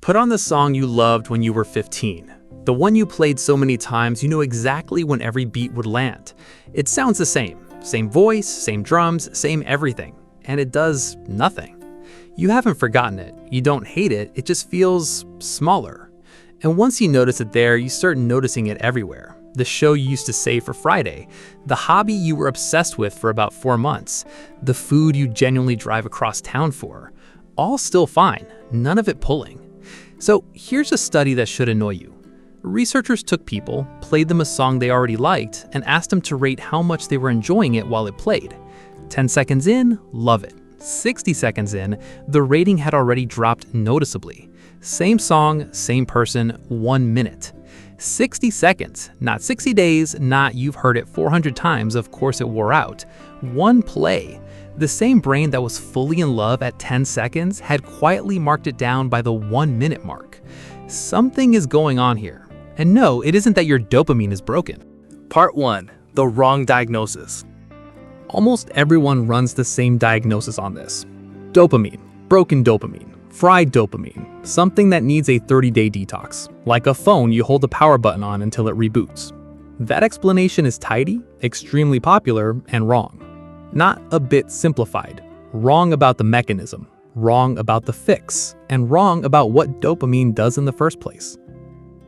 Put on the song you loved when you were 15. The one you played so many times you knew exactly when every beat would land. It sounds the same. Same voice, same drums, same everything. And it does nothing. You haven't forgotten it. You don't hate it. It just feels smaller. And once you notice it there, you start noticing it everywhere. The show you used to save for Friday, the hobby you were obsessed with for about 4 months, the food you genuinely drive across town for. All still fine, none of it pulling. So here's a study that should annoy you. Researchers took people, played them a song they already liked, and asked them to rate how much they were enjoying it while it played. 10 seconds in, love it. 60 seconds in, the rating had already dropped noticeably. Same song, same person, 1 minute. 60 seconds, not 60 days, not you've heard it 400 times, of course it wore out. 1 play. The same brain that was fully in love at 10 seconds had quietly marked it down by the 1 minute mark. Something is going on here. And no, it isn't that your dopamine is broken. Part 1. The wrong diagnosis. Almost everyone runs the same diagnosis on this. Dopamine, broken dopamine, fried dopamine, something that needs a 30-day detox, like a phone you hold the power button on until it reboots. That explanation is tidy, extremely popular, and wrong. Not a bit simplified. Wrong about the mechanism, wrong about the fix, and wrong about what dopamine does in the first place.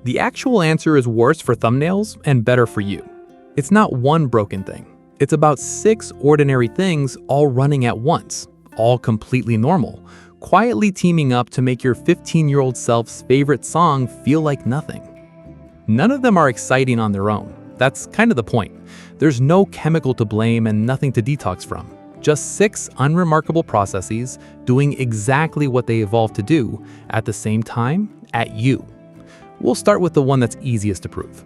The actual answer is worse for thumbnails and better for you. It's not one broken thing. It's about 6 ordinary things all running at once, all completely normal, quietly teaming up to make your 15-year-old self's favorite song feel like nothing. None of them are exciting on their own. That's kind of the point. There's no chemical to blame and nothing to detox from. Just 6 unremarkable processes doing exactly what they evolved to do at the same time at you. We'll start with the one that's easiest to prove.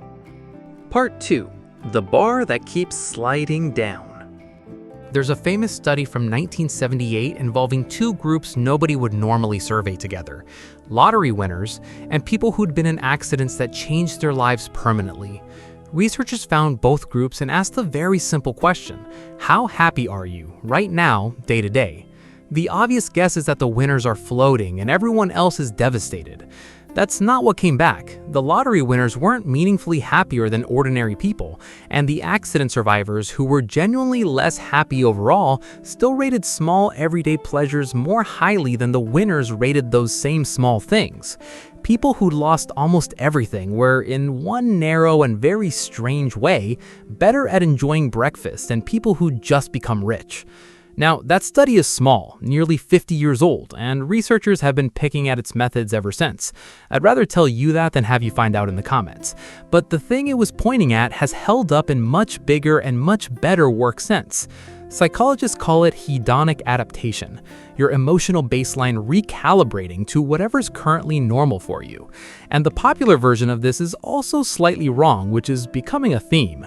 Part 2. The bar that keeps sliding down. There's a famous study from 1978 involving 2 groups nobody would normally survey together: lottery winners and people who'd been in accidents that changed their lives permanently. Researchers found both groups and asked the very simple question: how happy are you right now, day to day? The obvious guess is that the winners are floating and everyone else is devastated. That's not what came back. The lottery winners weren't meaningfully happier than ordinary people, and the accident survivors, who were genuinely less happy overall, still rated small everyday pleasures more highly than the winners rated those same small things. People who'd lost almost everything were, in one narrow and very strange way, better at enjoying breakfast than people who'd just become rich. Now, that study is small, nearly 50 years old, and researchers have been picking at its methods ever since. I'd rather tell you that than have you find out in the comments. But the thing it was pointing at has held up in much bigger and much better work since. Psychologists call it hedonic adaptation, your emotional baseline recalibrating to whatever's currently normal for you. And the popular version of this is also slightly wrong, which is becoming a theme.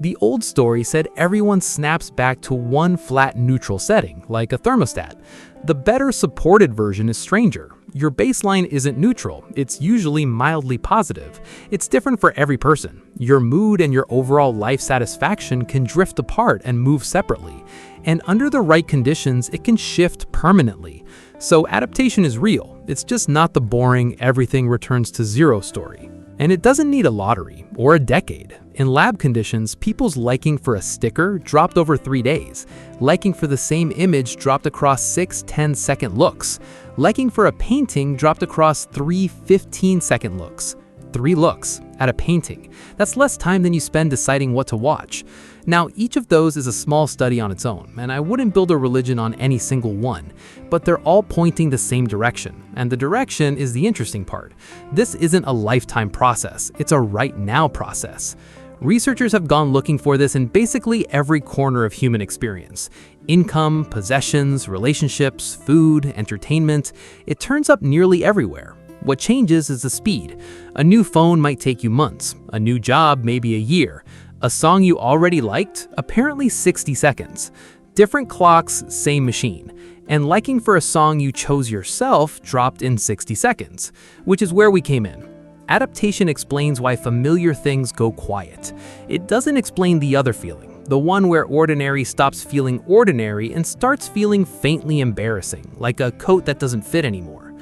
The old story said everyone snaps back to one flat neutral setting, like a thermostat. The better supported version is stranger. Your baseline isn't neutral, it's usually mildly positive. It's different for every person. Your mood and your overall life satisfaction can drift apart and move separately. And under the right conditions, it can shift permanently. So adaptation is real. It's just not the boring everything returns to zero story. And it doesn't need a lottery or a decade. In lab conditions, people's liking for a sticker dropped over 3 days. Liking for the same image dropped across 6 10-second looks. Liking for a painting dropped across 3 15-second looks. 3 looks at a painting. That's less time than you spend deciding what to watch. Now, each of those is a small study on its own, and I wouldn't build a religion on any single one, but they're all pointing the same direction, and the direction is the interesting part. This isn't a lifetime process, it's a right now process. Researchers have gone looking for this in basically every corner of human experience. Income, possessions, relationships, food, entertainment. It turns up nearly everywhere. What changes is the speed. A new phone might take you months, a new job maybe a year. A song you already liked, apparently 60 seconds. Different clocks, same machine. And liking for a song you chose yourself dropped in 60 seconds, which is where we came in. Adaptation explains why familiar things go quiet. It doesn't explain the other feeling, the one where ordinary stops feeling ordinary and starts feeling faintly embarrassing, like a coat that doesn't fit anymore.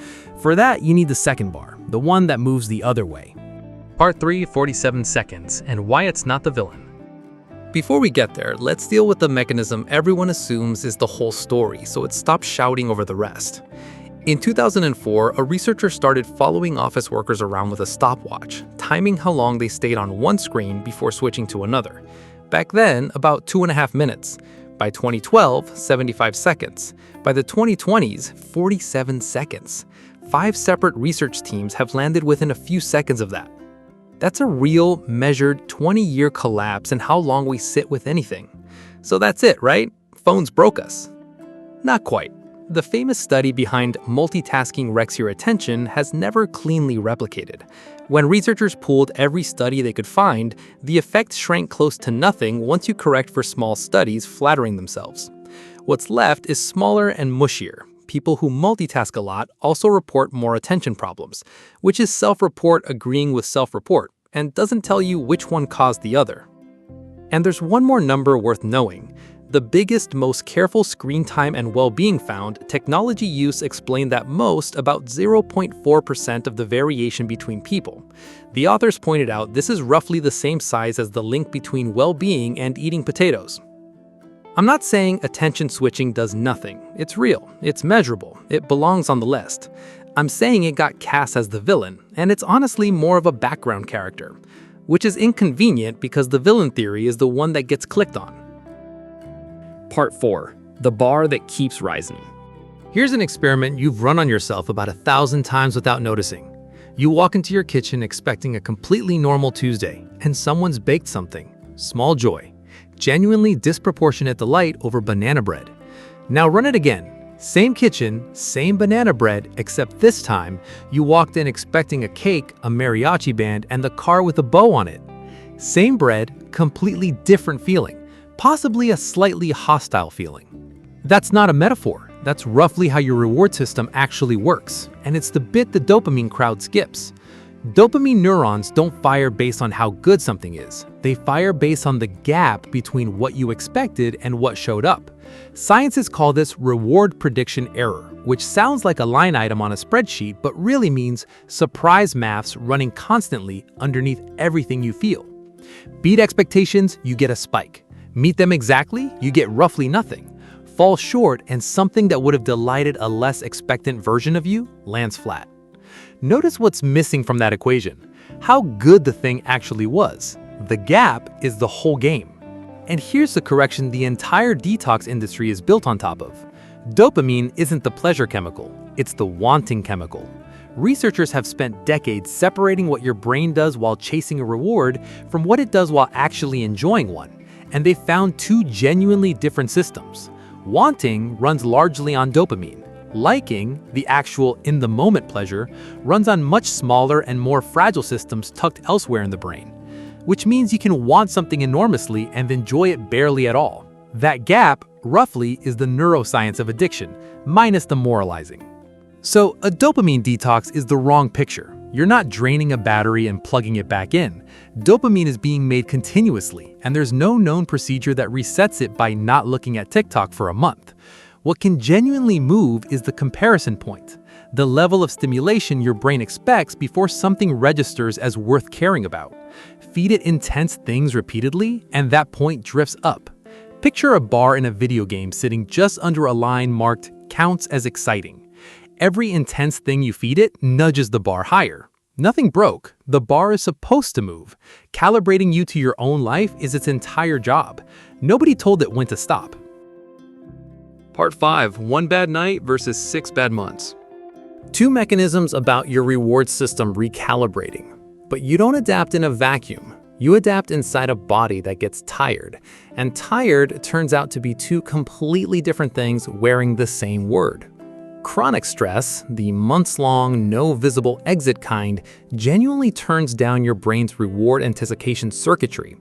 For that, you need the second bar, the one that moves the other way. Part 3, 47 seconds, and why it's not the villain. Before we get there, let's deal with the mechanism everyone assumes is the whole story, so it stops shouting over the rest. In 2004, a researcher started following office workers around with a stopwatch, timing how long they stayed on one screen before switching to another. Back then, about 2.5 minutes. By 2012, 75 seconds. By the 2020s, 47 seconds. 5 separate research teams have landed within a few seconds of that. That's a real, measured 20-year collapse in how long we sit with anything. So that's it, right? Phones broke us. Not quite. The famous study behind multitasking wrecks your attention has never cleanly replicated. When researchers pooled every study they could find, the effect shrank close to nothing once you correct for small studies flattering themselves. What's left is smaller and mushier. People who multitask a lot also report more attention problems, which is self-report agreeing with self-report, and doesn't tell you which one caused the other. And there's one more number worth knowing. The biggest, most careful screen time and well-being found, technology use explained that most, about 0.4% of the variation between people. The authors pointed out this is roughly the same size as the link between well-being and eating potatoes. I'm not saying attention switching does nothing. It's real, it's measurable, it belongs on the list. I'm saying it got cast as the villain, and it's honestly more of a background character, which is inconvenient because the villain theory is the one that gets clicked on. Part 4. The bar that keeps rising. Here's an experiment you've run on yourself about 1,000 times without noticing. You walk into your kitchen expecting a completely normal Tuesday, and someone's baked something. Small joy. Genuinely disproportionate delight over banana bread. Now run it again. Same kitchen, same banana bread, except this time, you walked in expecting a cake, a mariachi band, and the car with a bow on it. Same bread, completely different feeling. Possibly a slightly hostile feeling. That's not a metaphor. That's roughly how your reward system actually works, and it's the bit the dopamine crowd skips. Dopamine neurons don't fire based on how good something is. They fire based on the gap between what you expected and what showed up. Scientists call this reward prediction error, which sounds like a line item on a spreadsheet but really means surprise maths running constantly underneath everything you feel. Beat expectations, you get a spike. Meet them exactly, you get roughly nothing. Fall short, and something that would have delighted a less expectant version of you lands flat. Notice what's missing from that equation. How good the thing actually was. The gap is the whole game. And here's the correction the entire detox industry is built on top of. Dopamine isn't the pleasure chemical, it's the wanting chemical. Researchers have spent decades separating what your brain does while chasing a reward from what it does while actually enjoying one. And they found two genuinely different systems. Wanting runs largely on dopamine. Liking, the actual in-the-moment pleasure, runs on much smaller and more fragile systems tucked elsewhere in the brain, which means you can want something enormously and enjoy it barely at all. That gap, roughly, is the neuroscience of addiction, minus the moralizing. So, a dopamine detox is the wrong picture. You're not draining a battery and plugging it back in. Dopamine is being made continuously, and there's no known procedure that resets it by not looking at TikTok for a month. What can genuinely move is the comparison point, the level of stimulation your brain expects before something registers as worth caring about. Feed it intense things repeatedly, and that point drifts up. Picture a bar in a video game sitting just under a line marked "counts as exciting." Every intense thing you feed it nudges the bar higher. Nothing broke. The bar is supposed to move. Calibrating you to your own life is its entire job. Nobody told it when to stop. Part 5. 1 bad night versus 6 bad months. 2 mechanisms about your reward system recalibrating. But you don't adapt in a vacuum. You adapt inside a body that gets tired. And tired turns out to be 2 completely different things wearing the same word. Chronic stress, the months-long, no visible exit kind, genuinely turns down your brain's reward anticipation circuitry.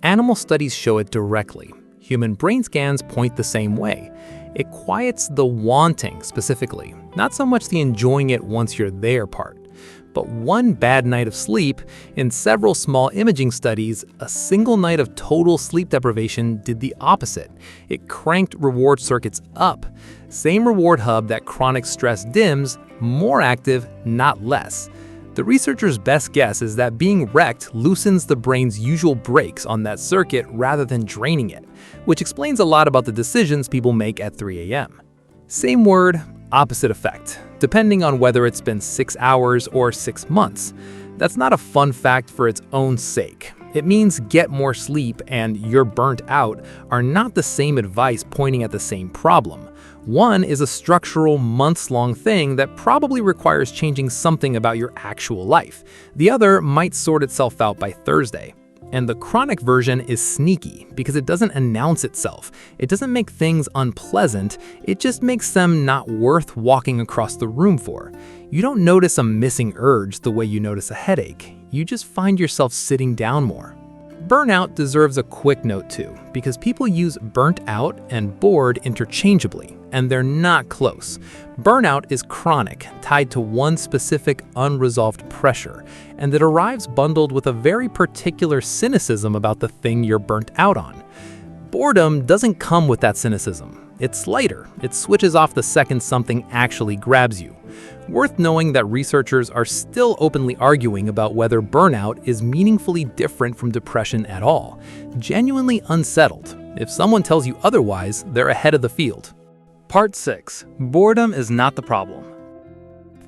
Animal studies show it directly. Human brain scans point the same way. It quiets the wanting specifically, not so much the enjoying it once you're there part. But one bad night of sleep, in several small imaging studies, a single night of total sleep deprivation did the opposite. It cranked reward circuits up. Same reward hub that chronic stress dims, more active, not less. The researchers' best guess is that being wrecked loosens the brain's usual brakes on that circuit rather than draining it, which explains a lot about the decisions people make at 3 a.m. Same word, opposite effect, depending on whether it's been 6 hours or 6 months. That's not a fun fact for its own sake. It means get more sleep and you're burnt out are not the same advice pointing at the same problem. One is a structural, months-long thing that probably requires changing something about your actual life. The other might sort itself out by Thursday. And the chronic version is sneaky because it doesn't announce itself. It doesn't make things unpleasant, it just makes them not worth walking across the room for. You don't notice a missing urge the way you notice a headache. You just find yourself sitting down more. Burnout deserves a quick note too, because people use burnt out and bored interchangeably, and they're not close. Burnout is chronic, tied to one specific unresolved pressure, and it arrives bundled with a very particular cynicism about the thing you're burnt out on. Boredom doesn't come with that cynicism. It's lighter. It switches off the second something actually grabs you. Worth knowing that researchers are still openly arguing about whether burnout is meaningfully different from depression at all. Genuinely unsettled. If someone tells you otherwise, they're ahead of the field. Part 6. Boredom is not the problem.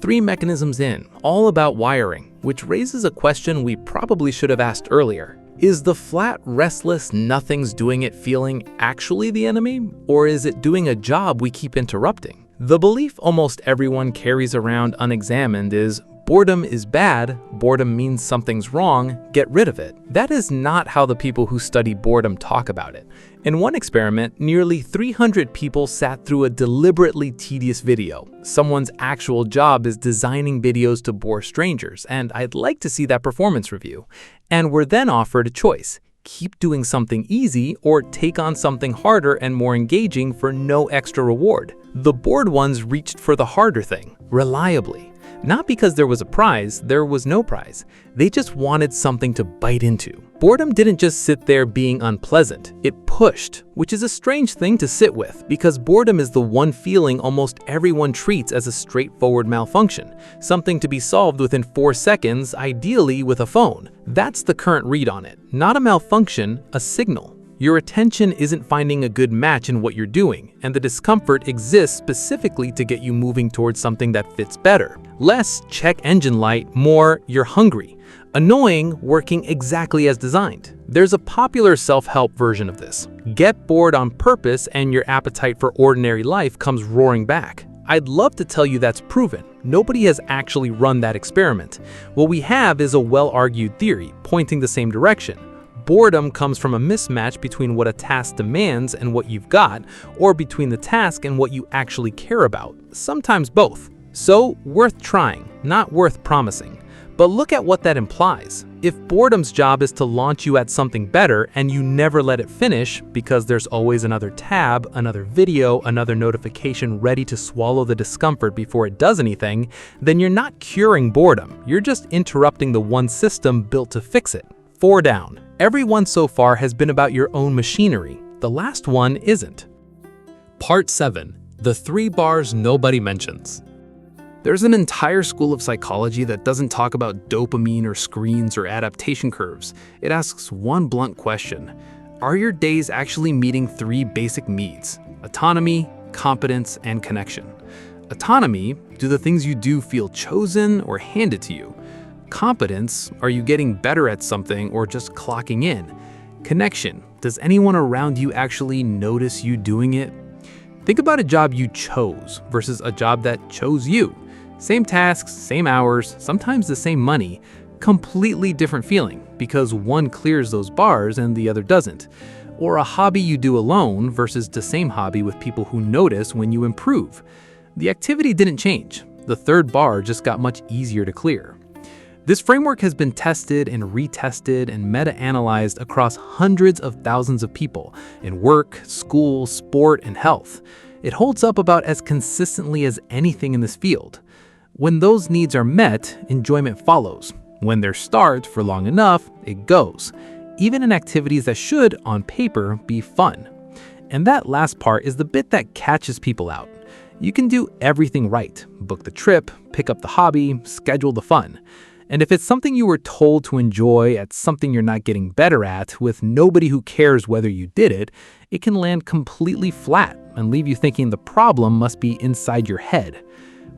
3 mechanisms in, all about wiring, which raises a question we probably should have asked earlier. Is the flat, restless, nothing's doing it feeling actually the enemy, or is it doing a job we keep interrupting? The belief almost everyone carries around unexamined is, boredom is bad, boredom means something's wrong, get rid of it. That is not how the people who study boredom talk about it. In one experiment, nearly 300 people sat through a deliberately tedious video. Someone's actual job is designing videos to bore strangers, and I'd like to see that performance review. And were then offered a choice. Keep doing something easy or take on something harder and more engaging for no extra reward. The bored ones reached for the harder thing, reliably. Not because there was a prize, there was no prize. They just wanted something to bite into. Boredom didn't just sit there being unpleasant, it pushed, which is a strange thing to sit with because boredom is the one feeling almost everyone treats as a straightforward malfunction, something to be solved within 4 seconds, ideally with a phone. That's the current read on it. Not a malfunction, a signal. Your attention isn't finding a good match in what you're doing, and the discomfort exists specifically to get you moving towards something that fits better. Less check engine light, more you're hungry. Annoying, working exactly as designed. There's a popular self-help version of this. Get bored on purpose and your appetite for ordinary life comes roaring back. I'd love to tell you that's proven. Nobody has actually run that experiment. What we have is a well-argued theory, pointing the same direction. Boredom comes from a mismatch between what a task demands and what you've got, or between the task and what you actually care about, sometimes both. So, worth trying, not worth promising. But look at what that implies. If boredom's job is to launch you at something better and you never let it finish because there's always another tab, another video, another notification ready to swallow the discomfort before it does anything, then you're not curing boredom, you're just interrupting the one system built to fix it. 4 down. Every one so far has been about your own machinery. The last one isn't. Part 7. The 3 bars nobody mentions. There's an entire school of psychology that doesn't talk about dopamine or screens or adaptation curves. It asks one blunt question. Are your days actually meeting 3 basic needs? Autonomy, competence, and connection. Autonomy, do the things you do feel chosen or handed to you? Competence, are you getting better at something or just clocking in? Connection, does anyone around you actually notice you doing it? Think about a job you chose versus a job that chose you. Same tasks, same hours, sometimes the same money, completely different feeling because one clears those bars and the other doesn't. Or a hobby you do alone versus the same hobby with people who notice when you improve. The activity didn't change. The 3rd bar just got much easier to clear. This framework has been tested and retested and meta-analyzed across hundreds of thousands of people in work, school, sport, and health. It holds up about as consistently as anything in this field. When those needs are met, enjoyment follows. When they're starved for long enough, it goes, even in activities that should, on paper, be fun. And that last part is the bit that catches people out. You can do everything right: book the trip, pick up the hobby, schedule the fun. And if it's something you were told to enjoy at something you're not getting better at, with nobody who cares whether you did it, it can land completely flat and leave you thinking the problem must be inside your head,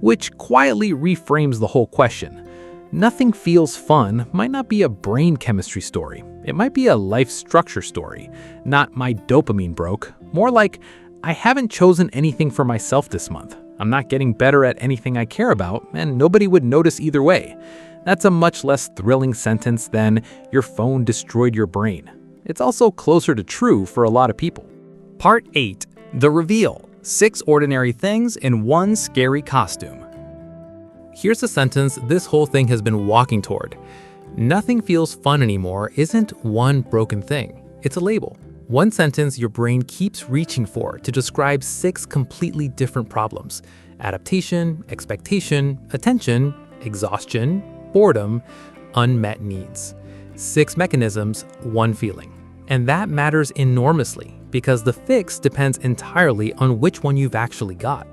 which quietly reframes the whole question. Nothing feels fun might not be a brain chemistry story. It might be a life structure story. Not my dopamine broke. More like, I haven't chosen anything for myself this month. I'm not getting better at anything I care about, and nobody would notice either way. That's a much less thrilling sentence than your phone destroyed your brain. It's also closer to true for a lot of people. Part 8. The Reveal. 6 ordinary things in one scary costume. Here's a sentence this whole thing has been walking toward. Nothing feels fun anymore isn't one broken thing. It's a label. One sentence your brain keeps reaching for to describe 6 completely different problems: adaptation, expectation, attention, exhaustion, boredom, unmet needs. 6 mechanisms, one feeling. And that matters enormously because the fix depends entirely on which one you've actually got.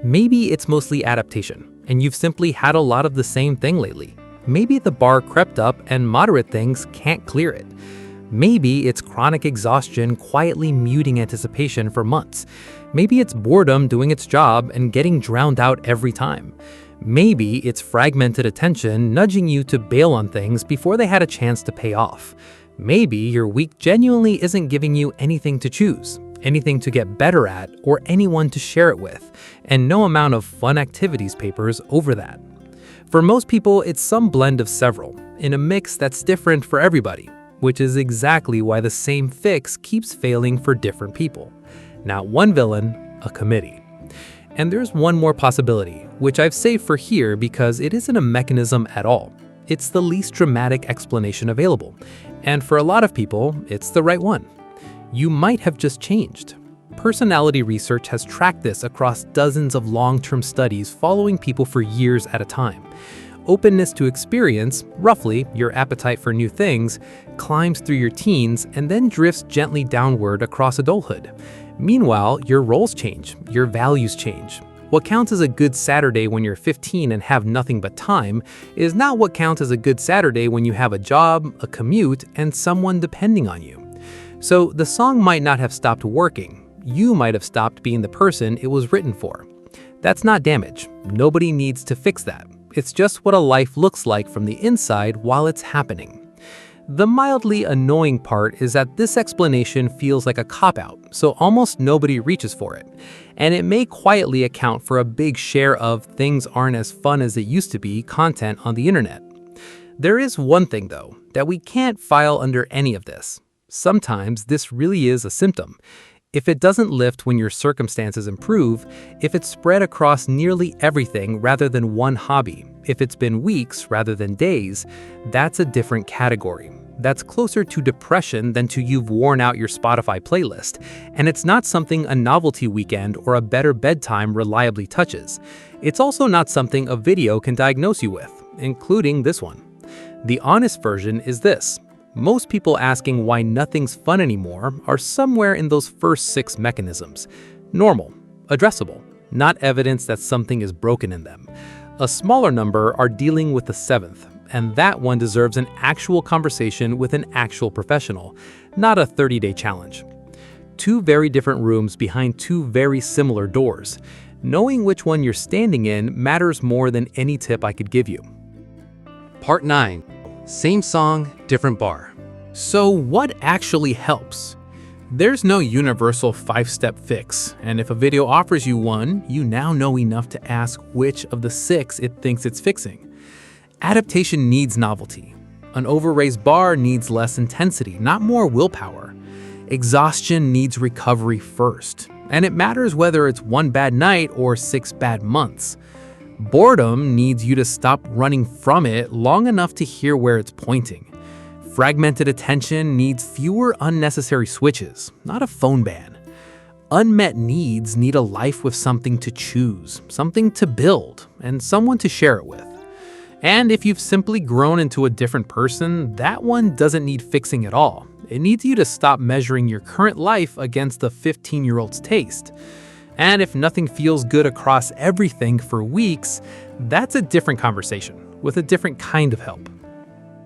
Maybe it's mostly adaptation, and you've simply had a lot of the same thing lately. Maybe the bar crept up and moderate things can't clear it. Maybe it's chronic exhaustion quietly muting anticipation for months. Maybe it's boredom doing its job and getting drowned out every time. Maybe it's fragmented attention nudging you to bail on things before they had a chance to pay off. Maybe your week genuinely isn't giving you anything to choose, anything to get better at, or anyone to share it with, and no amount of fun activities papers over that. For most people, it's some blend of several, in a mix that's different for everybody, which is exactly why the same fix keeps failing for different people. Not one villain, a committee. And there's one more possibility, which I've saved for here because it isn't a mechanism at all. It's the least dramatic explanation available. And for a lot of people, it's the right one. You might have just changed. Personality research has tracked this across dozens of long-term studies following people for years at a time. Openness to experience, roughly your appetite for new things, climbs through your teens and then drifts gently downward across adulthood. Meanwhile, your roles change, your values change. What counts as a good Saturday when you're 15 and have nothing but time is not what counts as a good Saturday when you have a job, a commute, and someone depending on you. So the song might not have stopped working. You might have stopped being the person it was written for. That's not damage. Nobody needs to fix that. It's just what a life looks like from the inside while it's happening. The mildly annoying part is that this explanation feels like a cop-out, so almost nobody reaches for it. And it may quietly account for a big share of things aren't as fun as it used to be content on the internet. There is one thing, though, that we can't file under any of this. Sometimes this really is a symptom. If it doesn't lift when your circumstances improve, if it's spread across nearly everything rather than one hobby, if it's been weeks rather than days, that's a different category. That's closer to depression than to you've worn out your Spotify playlist, and it's not something a novelty weekend or a better bedtime reliably touches. It's also not something a video can diagnose you with, including this one. The honest version is this. Most people asking why nothing's fun anymore are somewhere in those first 6 mechanisms. Normal, addressable, not evidence that something is broken in them. A smaller number are dealing with the 7th, and that one deserves an actual conversation with an actual professional, not a 30-day challenge. 2 very different rooms behind 2 very similar doors. Knowing which one you're standing in matters more than any tip I could give you. Part 9. Same song, different bar. So what actually helps? There's no universal 5-step fix, and if a video offers you one, you now know enough to ask which of the 6 it thinks it's fixing. Adaptation needs novelty. An over-raised bar needs less intensity, not more willpower. Exhaustion needs recovery first, and it matters whether it's 1 bad night or 6 bad months. Boredom needs you to stop running from it long enough to hear where it's pointing. Fragmented attention needs fewer unnecessary switches, not a phone ban. Unmet needs need a life with something to choose, something to build, and someone to share it with. And if you've simply grown into a different person, that one doesn't need fixing at all. It needs you to stop measuring your current life against the 15-year-old's taste. And if nothing feels good across everything for weeks, that's a different conversation, with a different kind of help.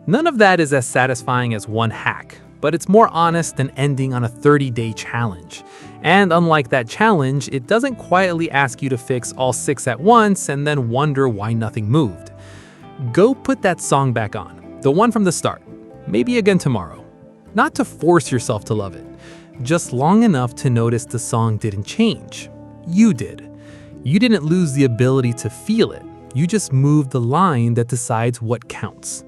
None of that is as satisfying as one hack, but it's more honest than ending on a 30-day challenge. And unlike that challenge, it doesn't quietly ask you to fix all 6 at once and then wonder why nothing moved. Go put that song back on, the one from the start, maybe again tomorrow. Not to force yourself to love it, just long enough to notice the song didn't change. You did. You didn't lose the ability to feel it. You just moved the line that decides what counts.